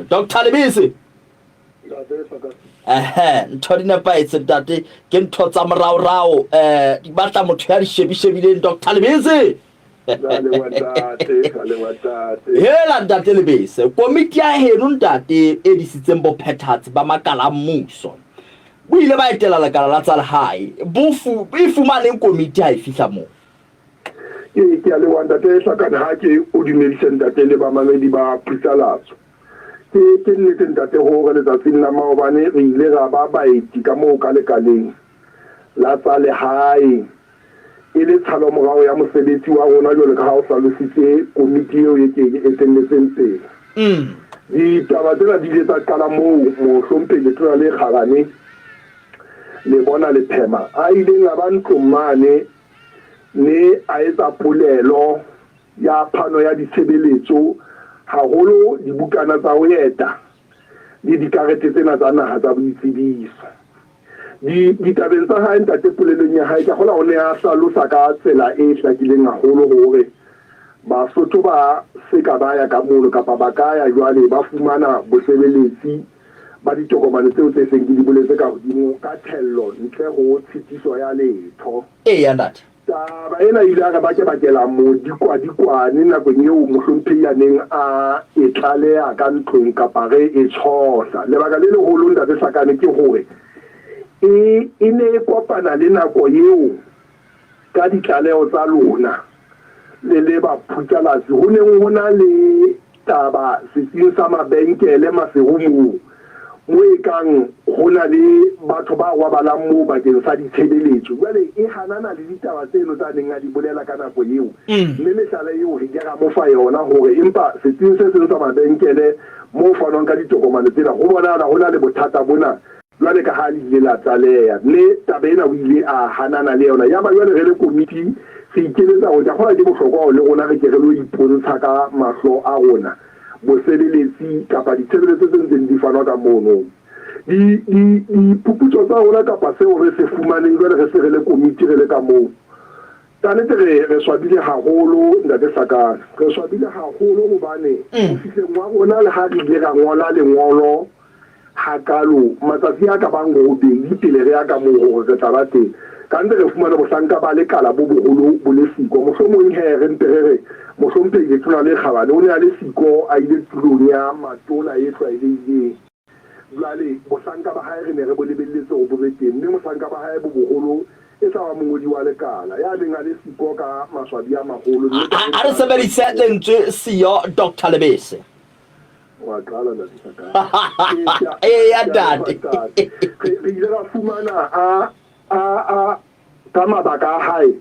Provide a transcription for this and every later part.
Dr. Lebese ntho di nepaetse ntate ke ntho tsa moraorao di batla motho ya di shebishebileng Dr. Lebese hela ntate Lebese komiti ya heno ntate e disitseng bophethatsi ba makala a mmuso bo ile ba etela lekala la tsa lehae e fumaneng komiti ha e fihla moo ke a le wanda te sakana ha ke o dumedisa ntate le ba mamedi ba Pritsalatso ke nnete ntate hore letsatsing la maobane re ile ra ba baeti ka moo ka lekaleng la tsa lehae e le tshalo morao ya mosebetsi wa rona jwale ka ha o hlalositse komiti eo e etelletseng pele ditaba tsena di ile tsa qala moo mohlomphehi tona le kgarane le bona le phema a ile nga ba ntlomane ne a etsa polelo ya phano ya ditshebeletso haholo dibukana tsa ho eta le dikarete tsena tsa naha tsa boitsebiso ditabeng tsa hae ntate polelong ya hae ka hola o ne a hlalosa ka tsela e hlakileng haholo hore Basotho ba seka ba ya ka mono kapa ba ka ya jwale ba fumana bosebeletsi ba ditokomane tseo tse seng di boletse ka hodimo ka thello ntle ho tshitiso ya letho ya ntate taba ena ile a ba ke bakela mo dikwane nakong eo mohlomphehi ya neng a e tlaleha ka ntlong kapa re e tshosa lebaka le leholo ntate Sakane ke hore e ne kopana le nako eo ka ditlaleho tsa lona le ba Pritsalatsi ho neng ho na le taba setsing sa mabenkele maserumong mo e kang ho na le batho ba wabalang moo bakeng sa ditshebeletso jwale e hanana le ditaba tseno tsa neng a di bolela ka nako eo mme mehlala eo re kera mo fa yona hore empa setsing se seng sa mabenkele mo fanwang ka ditokomane tsena ho bonahala ho na le bothata bona jwale ka ha le ile la tlaleha mme taba ena o ile a hanana le yona ya ba jwale re le komiti se ikeletsa ho ja kgola ke bohlokwa le rona re ke re lo ipontsha ka mahlo a rona bosebeletsi kapa ditshebeletso tse ntseng di fanwa ka mono diphuputso tsa rona kapa seo re se fumaneng jwale re se re le komiti re le ka moo tanete re swabile haholo ntate Sakane re swabile haholo hobane ho fihleng wa rona le ha re ile ra ngola lengolo hakalo matsatsi a ka bang robedi pele re ya ka moo hore re tla ba teng ka ntse re fumana bohlanka ba lekala bo boholo bo le siko mohlomong re mpe re mohlomphehi tona le kgabane o ne a le siko a ile tulong ya matona e tlwaelehileng jwale bohlanka ba hae re ne re bo lebelletse ho bo be teng mme mohlanka ba hae bo boholo e tla ba mongodi wa lekala ya neng a le siko ka maswabi a maholo a re sebedise lentswe siyo Dr. Lebese wa qala ntate Sakane ya dade re ile ra fumana a ka mabaka a hae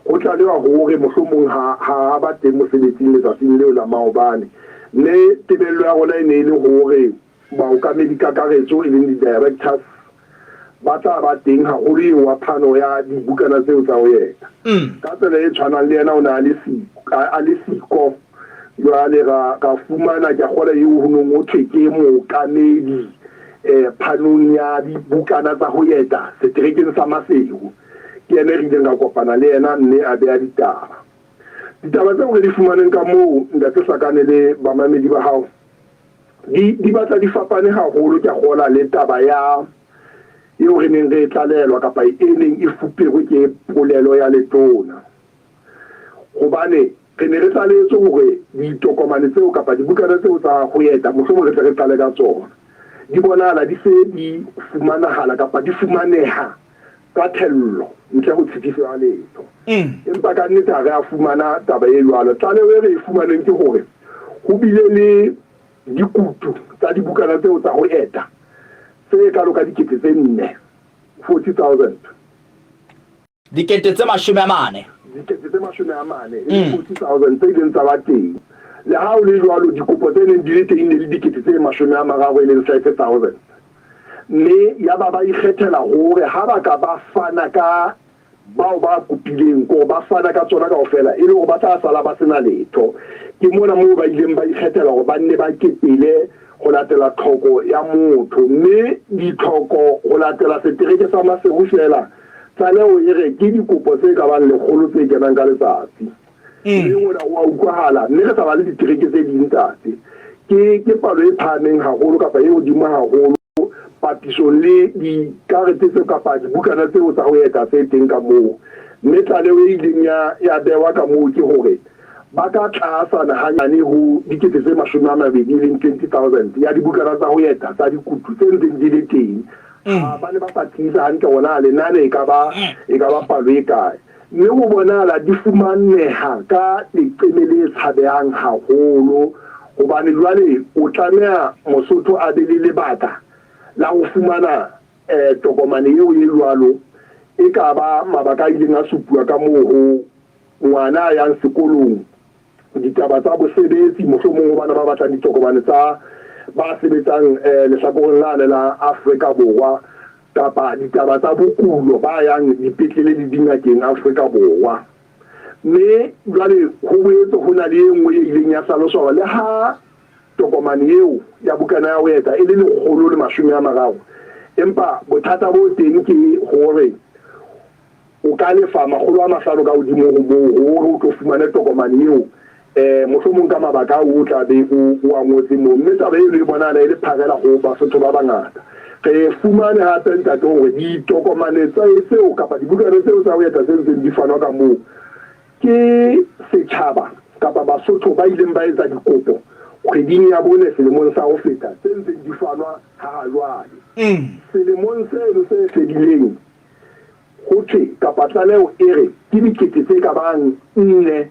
o tlalewa hore mohlomong ha ba teng mosebetsing letsatsing leo la maobane mme tebello ya rona e ne le hore baokamedi kakaretso e leng di-directors ba tla ba teng haholo eo wa phano ya dibukana tseo tsa ho eta ka tsela e tshwanang le yena o ne a le siko jwale ka fumana ke kgola eo ho nong ho thwe ke mookamedi phanong ya dibukana tsa ho eta seterekeng sa Maseu ke ene re ileng ka kopana le yena mme a beha ditaba tseo re di fumaneng ka moo ntate Sakane le bamamedi ba hao di batla di fapane haholo ke kgola le taba ya eo re neng re tlalelwa kapa e neng e fuperwe ke polelo ya letona hobane re ne re tlaletse hore ditokomane tseo kapa dibukana tseo tsa ho eta mohlomong re tlale ka tsona di bonahala di se di fumanahala kapa di fumaneha ka thello ntle ho tshitiso ya letho empa ka nnete ha re a fumana taba e jwalo tlaleho re e fumaneng ke hore ho bile le dikutu tsa dibukana tseo tsa ho eta tse kalo ka dikete tse 4 40,000 dikete tse 40 dikete tse 40 40,000 tse ileng tsa ba teng le ha o le jwalo dikopo tse neng di le teng le dikete tse 30 e leng 5,000 mme ya ba ikgethela hore ha ba ka ba fana ka bao ba kopileng ko ba fana ka tsona kaofela e le hore ba tla sala ba sena letho ke mona moo ba ileng ba ikgethela hore ba nne ba ketele go latela tlhoko ya motho mme ditlhoko go latela setereke sa Maseu fela tsaleo e re ke dikopo tse ka bang lekgolo tse kenang ka letsatsi mme ona wa utlwahala mme re sa ba le ditereke tse ding tate ke palo e phaneng haholo kapa e hodimo haholo papisong le dikarete tse kapa dibukana tseo tsa ho eta tse teng ka moo mme tlaleho e ileng ya bewa ka moo ke hore ba ka tlasana hanyane ho dikete tse 20,000 ya dibukana tsa ho eta tsa dikutu tse ntseng di le teng ba ne ba patlisa hantle gona lenane e ka ba palo e kae mme ho bonahala di fumaneha ka leqeme le tshabehang haholo hobane jwale o tlameha Mosotho a be le lebaka la ho fumana tokomane eo e jwalo e ka ba mabaka a ileng a supuwa ka moo ho ngwana yang sekolong ditaba tsa bosebetsi mohlomong ho bana ba batlang ditokomane tsa ba sebetsang lehlakoreng lane la Afrika Borwa kapa ditaba tsa bokulo ba yang dipetlele le dingakeng Afrika Borwa mme jwale ho boetse ho na le engwe e ileng ya saloswa le ha tokomane eo ya bukana ya ho eta e le 130 empa bothata bo teng ke hore o ka lefa 500 ka hodimo ho tlo fumana tokomane eo mohlomong ka mabaka o tla be o angotse mo mme taba e le bonana e le phakela go Basotho ba bangata re fumane hape ntate hore ditokomane tsa tseo kapa dibukana tseo tsa ho eta tse ntseng di fanwa ka moo ke setjhaba kapa Basotho ba ileng ba etsa dikopo kgweding ya bone selemong sa ho feta tse ntseng di fanwa ha jwale selemong seno se fedileng ho thwe kapa tlaleho e re ke dikete tse ka bang 4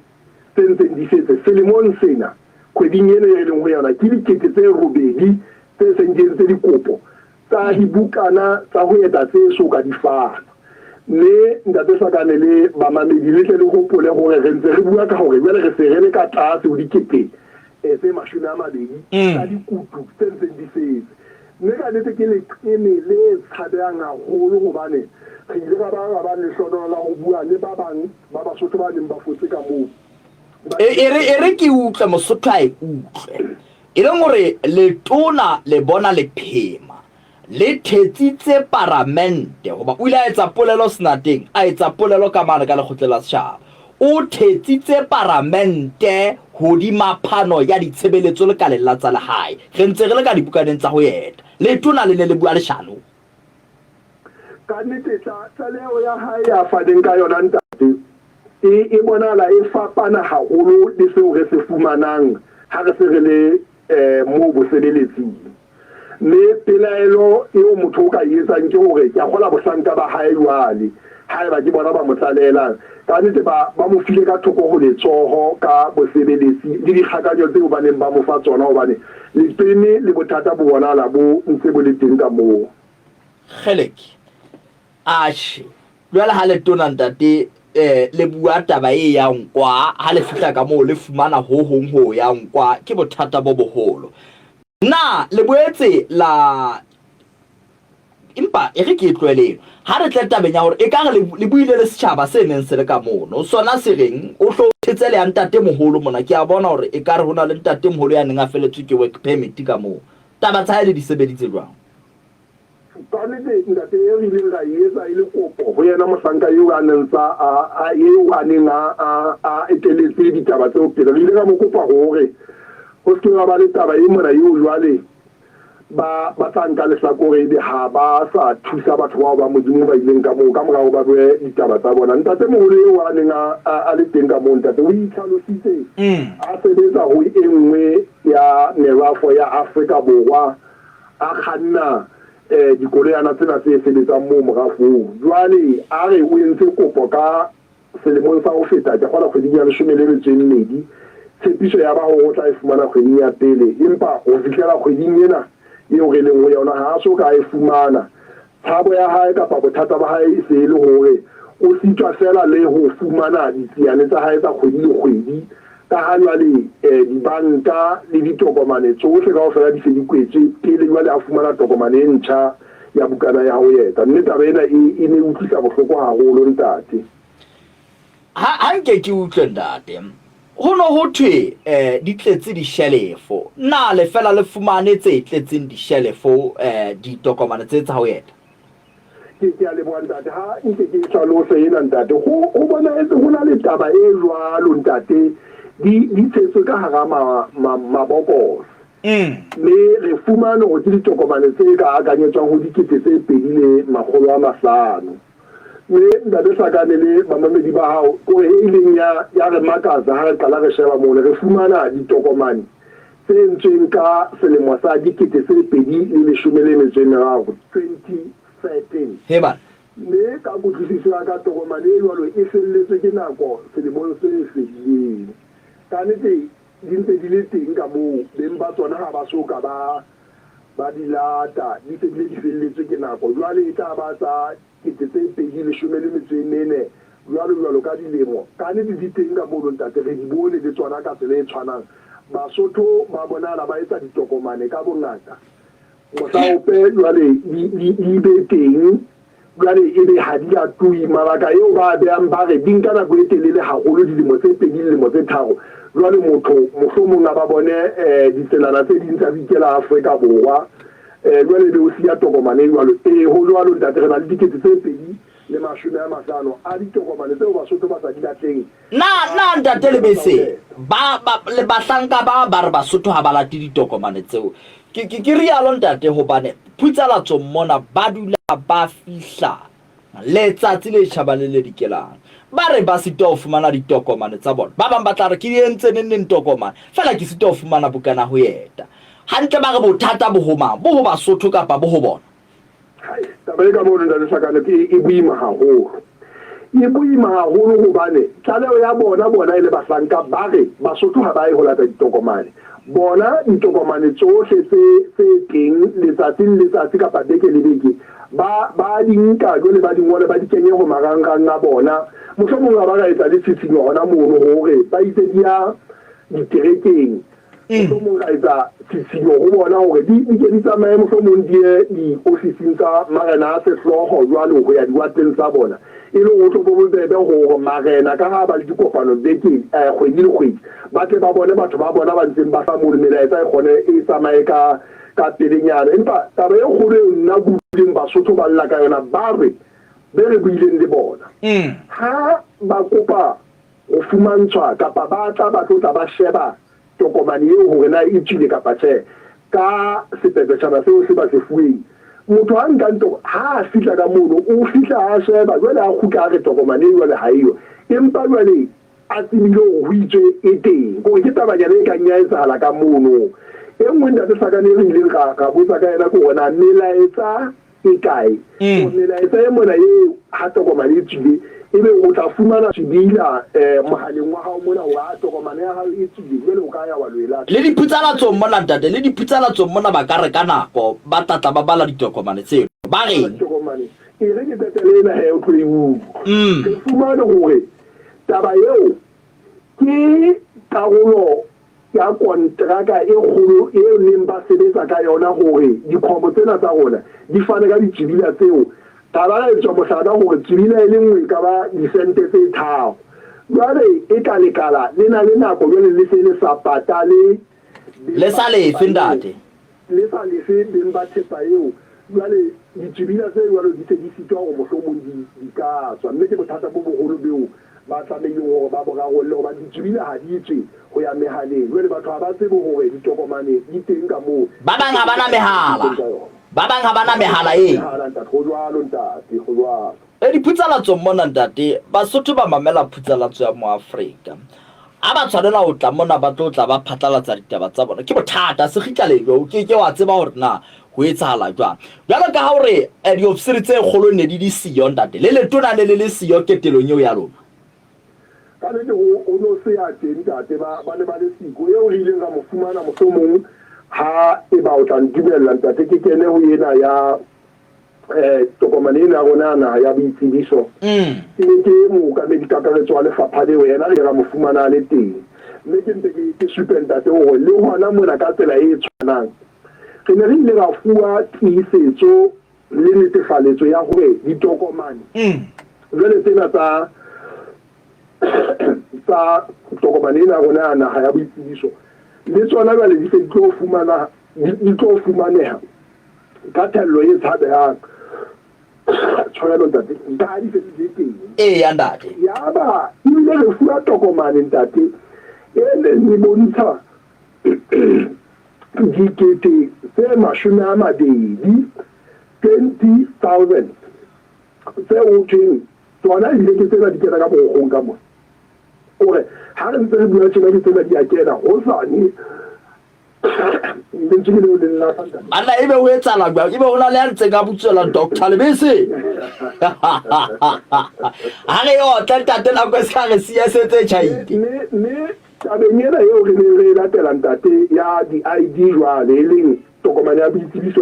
tse ntseng di fetse selemong sena kgweding ena e leng ho yona ke dikete tse 8 tse seng di entse dikopo tsa dibukana tsa ho eta tse soka di fana mme ntate Sakane le bamamedi le tle le hopole hore re ntse re bua ka hore jwale re se re le ka tlase ho dikete tse 20 tsa dikutu tse ntseng di fetse mme ka nnete ke leqeme le tshabehang haholo hobane re ile ka ba le hlono la ho bua le ba bang ba Basotho ba neng ba fotse ka moo e re ke utlwe Mosotho a e utlwe e leng hore letona le bona lephema le thetsitse paramente goba o ile a etsa polelo senateng a etsa polelo ka mane ka lekgotla la setjhaba o thetsitse paramente hodima phano ya ditshebeletso le ka lela tsa lehae re ntse re le ka dibukaneng tsa ho eta letona le ne le bua leshano ka nnete tlaleho ya hae ya faneng ka yona ntate e bonala e fapana haholo le seo re se fumanang ha re se re le mo bosebeletsing mme pelaelo eo motho o ka etsang ke hore ke a kgola bohlanka ba hae jwale haeba ke bona ba mo tlalelang ka nnete ba mo file ka thoko ho letsoho ka bosebeletsi le dikgakanyo tseo ba neng ba mo fa tsona hobane leqeme le bothata bo bonala bo ntse bo le teng ka moo Kgeleki ashe jwale ha le tona ntate le bua taba e ya nkwa ha le fihla ka moo le fumana ho hong ho ya nkwa ke bothata bo boholo na le boetse la impa e re ke tlweleng ha re tle tabeng ya hore e ka re le buile le setjhaba se neng se le ka mono sona se reng o hlothetse le ya ntate moholo mona ke a bona hore e ka re hona le ntate moholo ya neng a feletswe ke work permit ka moo taba tsa le di sebeditse jwang ka nnete ntate e rile ra etsa ile kopo ho yena mosanka eo a neng a neng a eteletse ditaba tseo pele re ile ka mo kopa hore ho se ba le taba e mona eo jwale ba tsanka lehlakore le ha ba sa thusa batho bao ba modimo ba ileng ka moo ka morao ba bue ditaba tsa bona ntate moholo eo a neng a le teng ka moo ntate o itlhalositse a sebetsa ho e nngwe ya merafo ya Afrika Borwa a kganna dikoleana tsena tse sebetsang moo morafong jwale a re o entse kopo ka selemong sa ho feta ke kgona kgweding ya 12 tshepiso ya ba ho tla e fumana kgweding ya pele empa ho fihlela kgweding ena eo re leng ho yona ha so ka e fumana thabo ya hae kapa bothata ba hae e se le hore o sitwa fela le ho fumana ditsiane tsa hae tsa kgwedi le kgwedi ka ha jwale dibanka le ditokomane tsohle kaofela di se di kwetswe pele jwale a fumana tokomane e ntjha ya bukana ya ho eta mme taba ena e ne utlwisa bohloko haholo ntate ha nke ke utlwe ntate ho no ho thwe di tletse dishelefo na le fela le fumane tse tletseng dishelefo ditokomane tse tsa ho eta ke a leboha ntate ha nke ke hlalose ena ntate ho bona etse ho na le taba e jwalo ntate di tshetswe ka hara mabokos mme re fumane hore ke ditokomane tse ka akanyetswang ho dikete tse 250 mme ntate Hlakane le bamamedi ba hao o e ileng ya re makatsa ha re qala re sheba mona re fumana ditokomane tse entsweng ka selemo sa dikete tse 2013 heba mme ka botlisiso ka tokomane e jwalo e felletswe ke nako selemong se fedileng ka nnete di ntse di le teng ka moo beng ba tsona ha ba soka ba di lata di ntse di felletswe ke nako jwale e tla ba tsa kete tse 2014 jwalo ka dilemo ka nnete di teng ka moo ntate re di bone le tsona ka tsela e tshwanang Basotho ba bonala ba etsa ditokomane ka bongata mosaope jwale di be teng jwale e be ha di a tui mabaka eo ba behang ba re di nka nako e telele haholo dilemo tse 2 dilemo tse 3 jwale motho mohlomong a ba bone ditselana tse ding tsa dikela Afrika Borwa jwale be o siya tokomane jwalo ho jwalo ntate re na le dikete tse 250 a ditokomane tseo Basotho ba sa di latleng na ntate Lebese ba le bahlanka ba re Basotho ha ba late ditokomane tseo ke rialo ntate hobane phutsalatso mona ba dula ba fihla letsatsi le tjhabane le dikelang ba re ba sito fumana ditokomane tsa bona ba bang ba tla re ke entse neng tokomane fela ke sito fumana bukana ho yeta hantle ba re bothata bo ho Basotho kapa bo ho bona taba e ka moo ntate Hlakane e boima haholo hobane tlaleho ya bona e le bahlanka ba re Basotho ha ba e ho lata ditokomane bona ditokomane tsohle tse teng letsatsi kapa beke le beke ba di nka jwale ba di ngole ba di kenye ho marangrang a bona mohlomong ba ka etsa le tsitsinyo hona mono hore ba itse dia diterekeng mohlomong ka etsa tsitsinyo ho bona hore di ke di tsamaye mohlomong di ofising tsa marena a sehloho jwalo ho ya diwateng tsa bona e le ho tlo bobebe hore marena ka ha ba le dikopano beke kgwedi le kgwedi ba tle ba bone batho ba bona ba ntseng ba sa mo melaetsa e kgone e tsamaye ka pelenyana empa taba e kgolo nna buleng Basotho ba lla ka yona ba re be re buileng le bona ha ba kopa ho fumantshwa kapa ba tla ba tlotla ba sheba tokomane eo hore na e tswile kapa tjhe ka sepepetshana seo se ba se fuweng motho ha nka nto ha fihla ka mono o fihla a sheba jwale a kgutla re tokomane e jwale ha eyo empa jwale a tsebile ho itswe e teng gore ke tabanyana e kang ya etsahala ka mono e nngwe ntate Hlakane re ileng ra botsa ka yena ke ona melaetsa e kae melaetsa e mona e ha tokomane e tswile ebe o tla fumana sebila mohaleng wa hao mona wa tokomane ya hao e tswile jwale o ka ya wa loela le diputsalatsong mona ntate le diputsalatsong mona ba ka re ka nako ba tlatla ba bala ditokomane tseo ba reng tokomane e re ke tetele ena he o tlo re fumane hore taba eo ke karolo ya kontraka e kgolo e leng ba sebetsa ka yona hore dikgomo tsena tsa rona di fane ka ditjibila tseo taba e tswa mohlala hore tjibila e le nngwe ka ba disente tse 3 jwale e ka lekala le na le nako jwale le se le sa patale le sa le findate le sa le se beng ba tshepa eo jwale ditjibila tse jwalo di se di sitwa ho mohlomong di ka tswa mme ke bothata bo boholo beo ba tlamehile hore ba borarolle hoba ditjibila ha di tswe ho ya mehaleng jwale batho ha ba tsebe hore ditokomane di teng ka moo ba bang ha bana mehala e diphutsalatsong mona ntate Basotho ba mamela phutsalatso ya mo Afrika a ba tshwanela ho tla mona ba tla ba phatlalatsa ditaba tsa bona ke bothata se khitlalejo o ke wa tseba hore na ho etsahala jwang jalo ka ha hore diofisiri tse kgolo ne di siyo ntate le letona le siyo ketelong eo ya lona ka le o no se ya teng tate ba le siko eo re ileng ra mo fumana mohlomong ha e ba o tla ndibella ntate ke kene ho yena ya tokomane ena rona na ya boitsebiso ke mo ka medikakaretso wa lefapha le wena re ra mo fumana le teng mme ke ntse ke super ntate hore le hona mona ka tsela e tshwanang ke ne re ile ra fuwa tiisetso le netefaletso ya hore ditokomane jwale tsena tsa tokomane ena rona na ya boitsebiso le tsona jwale di se di tlo fumaneha ka thello e tshabehang tshwarelo ntate nka di fedile teng ya ntate ya ba ile re fuwa tokomane ntate ene ni bontsha dikete tse 20,000 tse o tsheng tsona ile ke tsena di kena ka bogong ka mo ore ha re ntse re bua tsena di tsena di a kena ho sane ana ebe o etsala gwa ebe o na le ntse ka butsela Dr. Lebese ha re yo tate la go ska re sia setse chaite ne tabenyela eo re ne re latela ntate ya di ID jwale e leng tokomane ya boitsebiso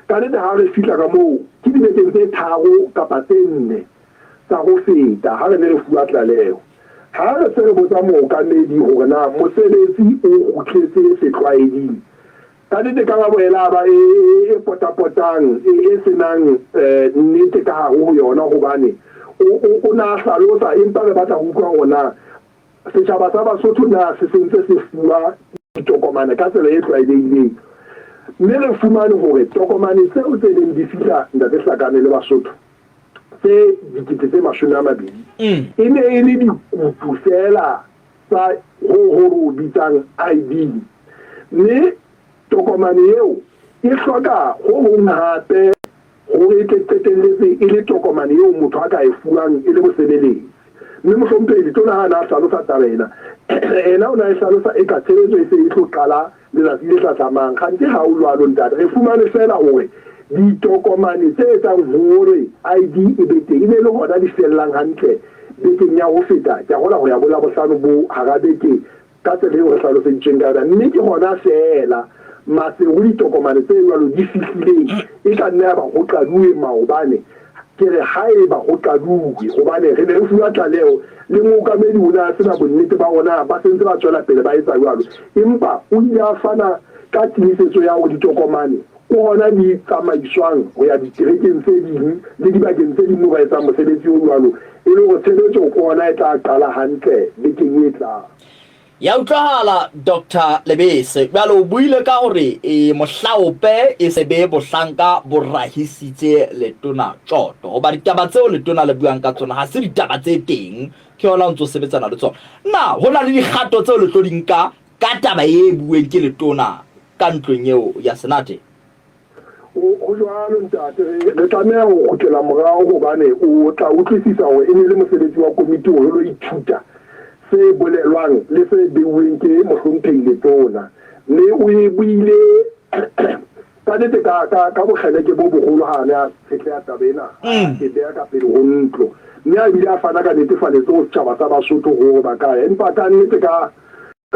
ka ne ha re fihla ka moo ke dibekeng tse tharo kapa tse nne tsa go feta ha re ne re fuwa tlaleho ha re se re botsa mookamedi hore na mosebetsi o khutletse setlwaeding ka ne ka ba boela ba e potapotang e senang nnete ka ho yona hobane o na hlalosa empa re batla ho utlwa hona setjhaba sa Basotho na se sentse se fuwa ditokomane ka tsela e tlwaelehileng mme re fumane hore tokomane tseo tse leng di fihla ntate Hlakane le Basotho tse dikete tse 20 e ne e le dikutu fela tsa ho bitsang ID mme tokomane eo e hloka ho hong hape hore e qetelletse e le tokomane eo motho a ka e fuwang e le mosebeletsi mme mohlompedi tona ha na hlalosa tabena ena o na e hlalosa e ka tshebetso e se e tlo qala letsatsi le tla tsamayang kgante ha o jwalo ntate re fumane fela hore ditokomane tse etsang hore ID e be teng e be le hona di fellang hantle bekeng ya ho feta ke gola ho ya bola bohlano bo hara beke ka tsela eo re hlaloseditsweng ka yona mme ke hona fela masego ditokomane tse jwalo di fihlileng e ka nna ya ba go qaduwe maobane ke re haeba go qaduwe hobane re ne re fuwa tlaleho le mookamedi o ne a sena bonnete ba ona ba sentse ba tswela pele ba etsa jwalo empa o ile a fana ka tlisetso ya hore ditokomane ko hona di tsamaiswang ho ya diterekeng tse ding le dibakeng tse ding ba etsang mosebetsi o jwalo e le hore tshebetso ko hona e tla qala hantle bekeng e tlang ya utlwahala Dr. Lebese bjalo o buile ka hore mohlaope e se be bohlanka bo rahisitse letona Tjoto hoba ditaba tseo letona le buang ka tsona ha se ditaba tse teng ke hona o ntse o sebetsana le tsona na hona le dikgato tseo le tlo di nka ka taba e bueng ke letona ka ntlong eo ya senate o jwalo ntate re tlameha ho kgutlela morao hobane o tla utlwisisa hore e ne le mosebetsi wa komiti ho lo ithuta se bolelwang le se beuweng ke mohlomphehi letona mme o e buile ka nete ka bokgele ke bo bogolo hane a setle ya tabena ke beya ka pele ho ntlo mme a bile a fana ka netefaletso ho setjhaba sa Basotho hore ba ka empa ka nnete ka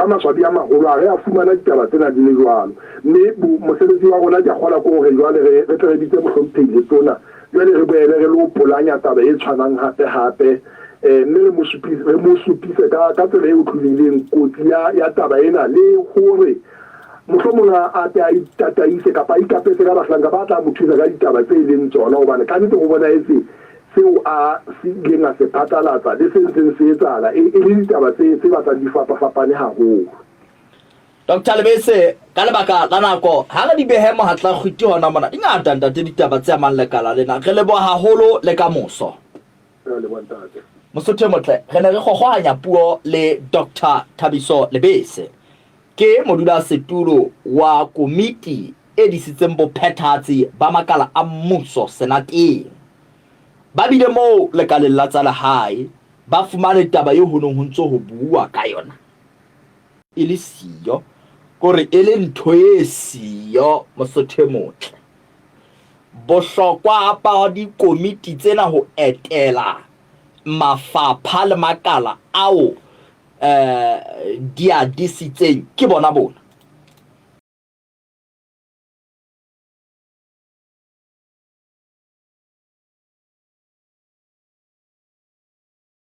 maswabi a magolo a re a fumana ditaba tsena di le jwalo mme mosebetsi wa rona ke a kgola ko hore jwale re tle re bitse mohlomphehi letona jwale re boele re lo polanya taba e tshwanang hape mme re mo supise ka tsela e utlwileng kotsi ya taba ena le hore mohlomong a tataise kapa ikapetse ka bahlanka ba tla mo thusa ka ditaba tse leng tsona hobane ka nnete go bona etse seo a se ileng a se phatlalatsa le se ntseng se etsala e le ditaba tse batlang di fapane haholo. Dr. Lebese ka lebaka la nako ha re di behe mohatla kgwiti hona mona di ngata ntate ditaba tse amang lekala lena re lebo haholo le ka moso le bontate Mosotho motle re ne re gogohanya puo le Dr. Thabiso Lebese ke modula setulo wa komiti e disitseng bophethatsi ba makala a mmuso senateng ba bile mo lekaleng la tsa lehae ba fumane taba yo honong ho ntso ho bua ka yona e le siyo gore e le ntho e siyo Mosotho motle bohlokwa ba dikomiti tsena ho etela mafapha le makala ao di a disitseng ke bona bona